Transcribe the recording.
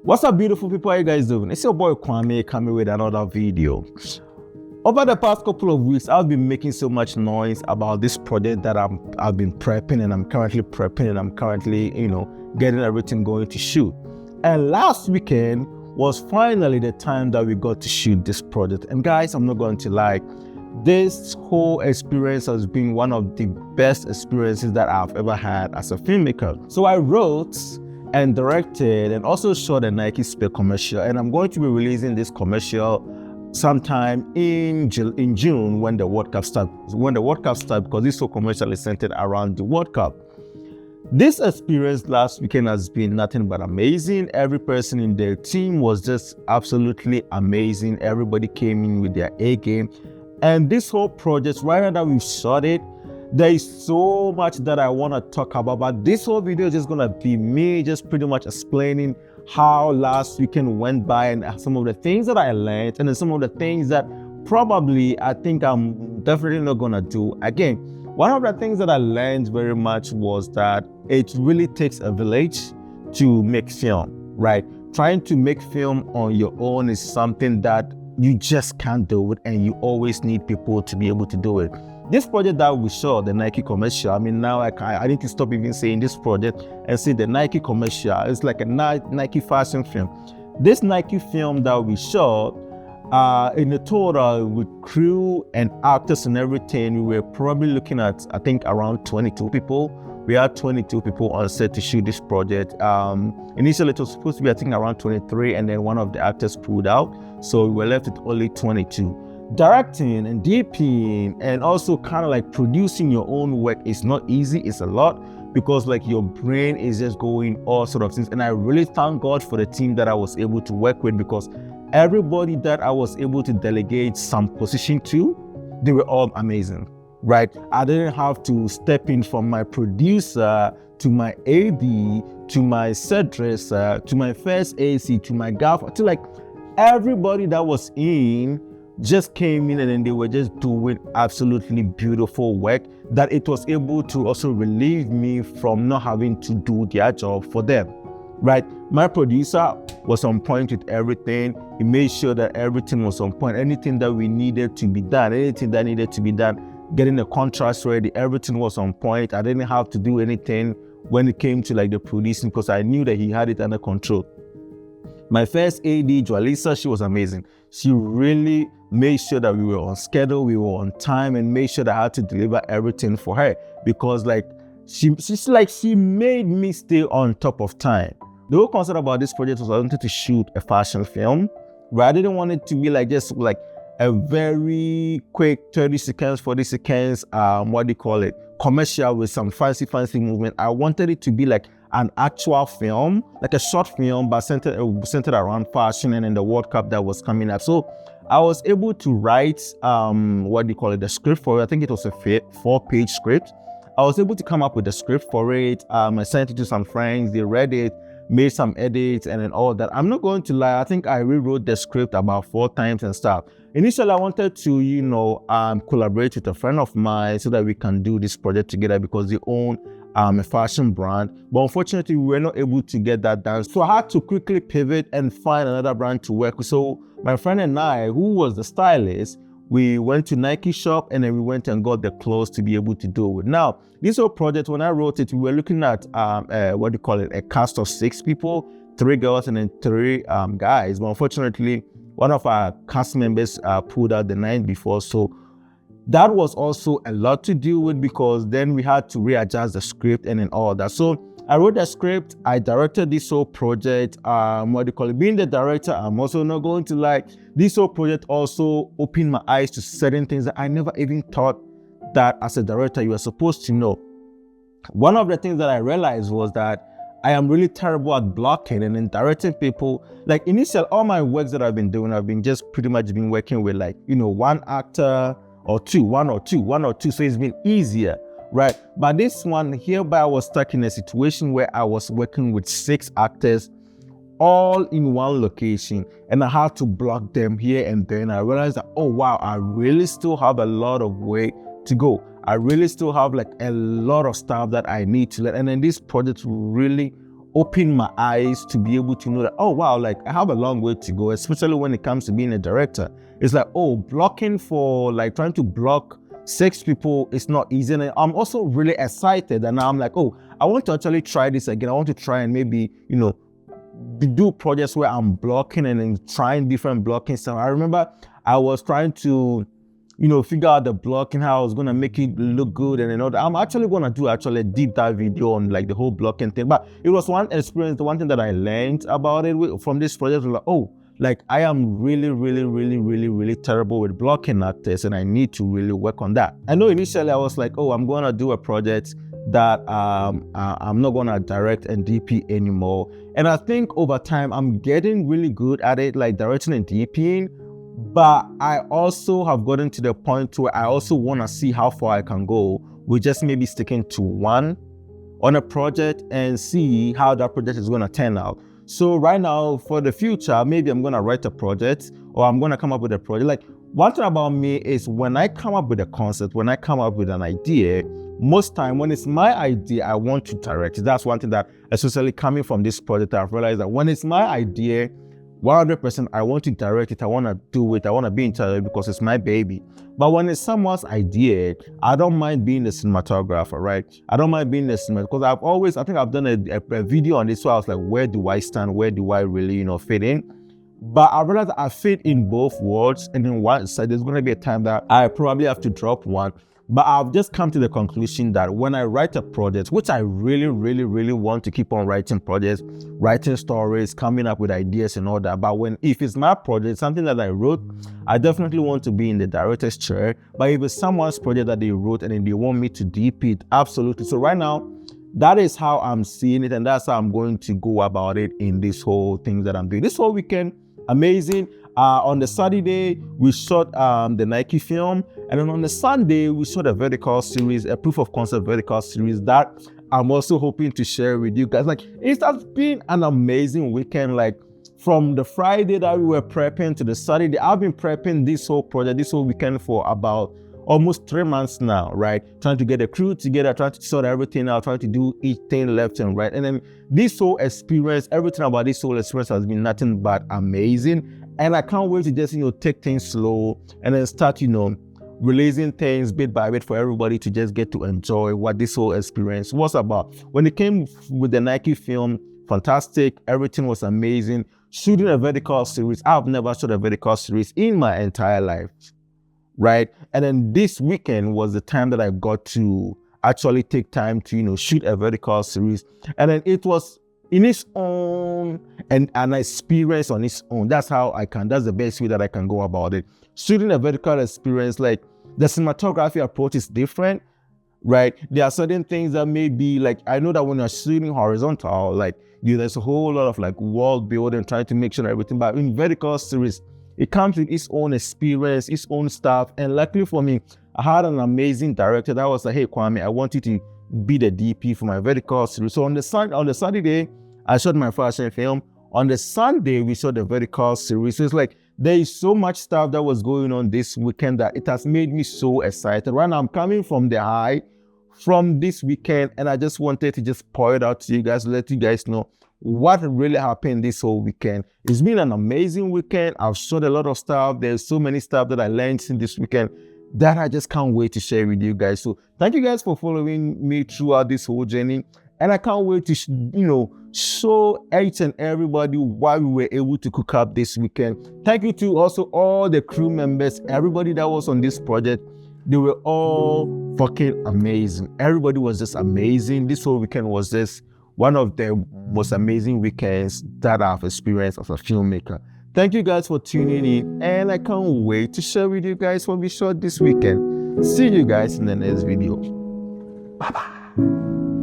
What's up, beautiful people? How you guys doing? It's your boy Kwame coming with another video. Over the past couple of weeks, I've been making so much noise about this project that I've been prepping, and I'm currently getting everything going to shoot. And last weekend was finally the time that we got to shoot this project. And guys, I'm not going to lie, this whole experience has been one of the best experiences that I've ever had as a filmmaker. So I wrote and directed and also shot a Nike spec commercial, and I'm going to be releasing this commercial sometime in June when the World Cup starts. Because this whole commercial is centered around the World Cup. This experience last weekend has been nothing but amazing. Every person in their team was just absolutely amazing. Everybody came in with their A game, and this whole project, right now that we've shot it, there is so much that I want to talk about, but this whole video is just going to be me just pretty much explaining how last weekend went by and some of the things that I learned, and then some of the things that probably I think I'm definitely not going to do again. One of the things that I learned very much was that it really takes a village to make film, right? Trying to make film on your own is something that you just can't do it, and you always need people to be able to do it. This project that we shot, the Nike commercial, I mean, now I need to stop even saying this project and say the Nike commercial. It's like a Nike fashion film. This Nike film that we shot, in the total with crew and actors and everything, we were probably looking at, I think, around 22 people. We had 22 people on set to shoot this project. Initially, it was supposed to be, I think, around 23, and then one of the actors pulled out. So we were left with only 22. Directing and DPing and also kind of like producing your own work is not easy. It's a lot because like your brain is just going all sort of things. And I really thank God for the team that I was able to work with, because everybody that I was able to delegate some position to, they were all amazing, right? I didn't have to step in from my producer to my AD to my set dresser to my first AC to my gaffer to like everybody that was in just came in, and then they were just doing absolutely beautiful work that it was able to also relieve me from not having to do their job for them, right? My producer was on point with everything. He made sure that everything was on point. Anything that we needed to be done, getting the contrast ready, everything was on point. I didn't have to do anything when it came to like the producing, because I knew that he had it under control. My first AD, Joalisa, she was amazing. She really made sure that we were on schedule, we were on time, and made sure that I had to deliver everything for her, because like she made me stay on top of time. The whole concept about this project was I wanted to shoot a fashion film, right? I didn't want it to be like just like a very quick 30 seconds, 40 seconds, commercial with some fancy movement. I wanted it to be like an actual film, like a short film, but centered around fashion and in the World Cup that was coming up. So I was able to write the script for it. I think it was a 4-page script. I was able to come up with the script for it. I sent it to some friends. They read it, made some edits, and then all that. I'm not going to lie, I think I rewrote the script about 4 times and stuff. Initially, I wanted to, collaborate with a friend of mine so that we can do this project together, because they own a fashion brand. But unfortunately, we were not able to get that done. So I had to quickly pivot and find another brand to work with. So my friend and I, who was the stylist, we went to Nike shop, and then we went and got the clothes to be able to do it. Now, this whole project, when I wrote it, we were looking at a cast of 6 people, 3 girls and then 3 guys. But unfortunately, one of our cast members pulled out the night before. So that was also a lot to deal with, because then we had to readjust the script and then all that. So I wrote the script, I directed this whole project. Being the director, I'm also not going to lie, this whole project also opened my eyes to certain things that I never even thought that as a director you are supposed to know. One of the things that I realized was that I am really terrible at blocking and then directing people. Like initially, all my works that I've been doing, I've been just pretty much been working with like, one actor or two. So it's been easier, right? But this one, hereby I was stuck in a situation where I was working with 6 actors all in one location, and I had to block them here and there. And I realized that, oh wow, I really still have a lot of way to go. I really still have like a lot of stuff that I need to learn. And then this project really opened my eyes to be able to know that, oh wow, like I have a long way to go, especially when it comes to being a director. It's like, oh, blocking for like trying to block 6 people is not easy. And I'm also really excited, and now I'm like, oh, I want to actually try this again. I want to try and maybe, you know, do projects where I'm blocking and then trying different blocking stuff. I remember I was trying to, you know, figure out the blocking, how I was gonna make it look good, and you know, I'm actually gonna do a deep dive video on like the whole blocking thing. But it was one experience, the one thing that I learned about it from this project was like, oh, like I am really terrible with blocking actors, and I need to really work on that. I know initially I was like, oh, I'm gonna do a project that I'm not gonna direct and DP anymore. And I think over time I'm getting really good at it, like directing and DPing. But I also have gotten to the point where I also want to see how far I can go with just maybe sticking to one on a project and see how that project is going to turn out. So right now, for the future, maybe I'm going to write a project, or I'm going to come up with a project. Like, one thing about me is when I come up with a concept, when I come up with an idea, most time when it's my idea, I want to direct it. That's one thing that, especially coming from this project, I've realized that when it's my idea, 100%, I want to direct it, I want to do it, I want to be in charge of it because it's my baby. But when it's someone's idea, I don't mind being the cinematographer, right? I don't mind being the cinematographer because I think I've done a video on this, so I was like, where do I stand? Where do I really, you know, fit in? But I realized that I fit in both worlds, and then one side, there's going to be a time that I probably have to drop one. But I've just come to the conclusion that when I write a project, which I really want to keep on writing projects, writing stories, coming up with ideas and all that. But if it's my project, something that I wrote, I definitely want to be in the director's chair. But if it's someone's project that they wrote and then they want me to DP it, absolutely. So right now, that is how I'm seeing it, and that's how I'm going to go about it in this whole thing that I'm doing. This whole weekend, amazing. On the Saturday, we shot the Nike film, and then on the Sunday, we shot a vertical series, a proof of concept vertical series that I'm also hoping to share with you guys. Like, it has been an amazing weekend. Like, from the Friday that we were prepping to the Saturday, I've been prepping this whole project, this whole weekend for about almost 3 months now, right? Trying to get a crew together, trying to sort everything out, trying to do each thing left and right. And then this whole experience, everything about this whole experience has been nothing but amazing. And I can't wait to just, you know, take things slow and then start, you know, releasing things bit by bit for everybody to just get to enjoy what this whole experience was about. When it came with the Nike film, fantastic. Everything was amazing. Shooting a vertical series, I've never shot a vertical series in my entire life, right? And then this weekend was the time that I got to actually take time to, you know, shoot a vertical series. And then it was in its own and an experience on its own. That's the best way that I can go about it. Shooting a vertical experience, like the cinematography approach is different, right? There are certain things that may be like, I know that when you're shooting horizontal, like there's a whole lot of like world building, trying to make sure everything, but in vertical series, it comes with its own experience, its own stuff. And luckily for me, I had an amazing director that was like, hey Kwame, I want you to be the DP for my vertical series. So on the Saturday, I shot my fashion film. On the Sunday, we shot the vertical series. So it's like, there is so much stuff that was going on this weekend that it has made me so excited. Right now, I'm coming from the high from this weekend, and I just wanted to just pour it out to you guys, let you guys know what really happened this whole weekend. It's been an amazing weekend. I've shot a lot of stuff. There's so many stuff that I learned in this weekend that I just can't wait to share with you guys. So thank you guys for following me throughout this whole journey. And I can't wait to, show each and everybody what we were able to cook up this weekend. Thank you to also all the crew members, everybody that was on this project. They were all fucking amazing. Everybody was just amazing. This whole weekend was just one of the most amazing weekends that I've experienced as a filmmaker. Thank you guys for tuning in, and I can't wait to share with you guys what we shot this weekend. See you guys in the next video. Bye-bye.